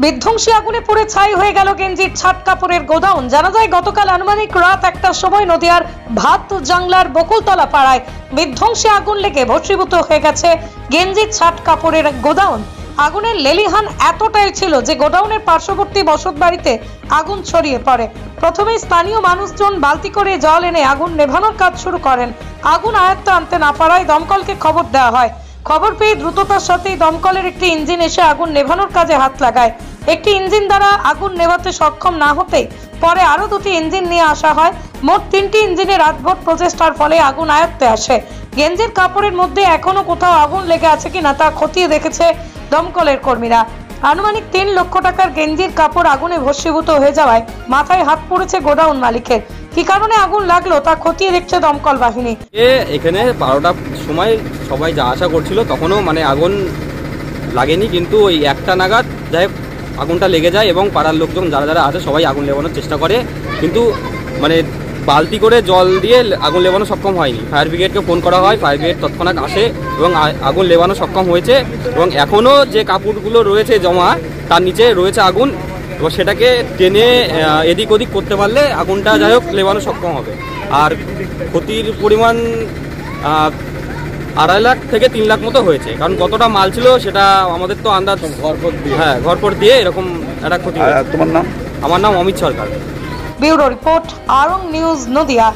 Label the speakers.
Speaker 1: বিধ্বংসী আগুনে পুড়ে ছাই হয়ে গেল গেঞ্জির ছাট কাপড়ের গোডাউন। জানা যায় গতকাল আনুমানিক রাত 1টার সময় নদিয়ার ভাত জাংলার বকুলতলা পাড়ায় বিধ্বংসী আগুন লেগে ভস্মীভূত হয়ে গেছে গেঞ্জির ছাট কাপড়ের গোডাউন। আগুনের লেলিহান এতটাই ছিল যে গোডাউনের পার্শ্ববর্তী বসত বাড়িতে আগুন ছড়িয়ে পড়ে। প্রথমে স্থানীয় মানুষজন বালতি করে জল এনে আগুন নেভানোর কাজ শুরু করেন। আগুন আয়ত্তে আনতে না পারায় দমকলকে খবর দেওয়া হয়। খবর পেয়ে দ্রুততার সাথেই দমকলের একটি ইঞ্জিন এসে আগুন নেভানোর কাজে হাত লাগায়। একটি ইঞ্জিন দ্বারা আগুন নেভাতে সক্ষম না হতে পরে আরো দুটি ইঞ্জিন নিয়ে আসা হয়। মোট 3টি ইঞ্জিনের রাতভর প্রচেষ্টার ফলে আগুন আয়ত্তে আসে। গেঞ্জির কাপড়ের মধ্যে এখনো কোথাও আগুন লেগে আছে কিনা তা খতিয়ে দেখেছে দমকলের কর্মীরা। আনুমানিক 3 লক্ষ টাকার গেঞ্জির কাপড় আগুনে ভস্মীভূত হয়ে যাওয়ায় মাথায় হাত পড়েছে গোডাউন মালিকের। কি কারণে আগুন লাগলো তা খতিয়ে দেখছে দমকল বাহিনী।
Speaker 2: এখানে 12টার সময় সবাই যা আশা করছিল তখনও আগুন লাগেনি, কিন্তু ওই 1টা নাগাদ যাই আগুনটা লেগে যায় এবং পাড়ার লোকজন যারা যারা আছে সবাই আগুন লেবানোর চেষ্টা করে, কিন্তু বালতি করে জল দিয়ে আগুন লেবানো সক্ষম হয়নি। ফায়ার ব্রিগেডকে ফোন করা হয়, ফায়ার ব্রিগেড তৎক্ষণাৎ আসে এবং আগুন লেবানো সক্ষম হয়েছে। এবং এখনও যে কাপড়গুলো রয়েছে জমা তার নিচে রয়েছে আগুন, এবং সেটাকে টেনে এদিক ওদিক করতে পারলে আগুনটা যাই হোক লেবানো সক্ষম হবে। আর ক্ষতির পরিমাণ 2.5 লাখ থেকে 3 লাখ মতো হয়েছে, কারণ কতটা মাল ছিল সেটা আমাদের তো আন্দাজ ঘরপর দিয়ে এরকম একটা ক্ষতি।
Speaker 3: তোমার নাম?
Speaker 2: আমার নাম Amit Sarkar.
Speaker 1: Bureau report, Arong news, Nadia.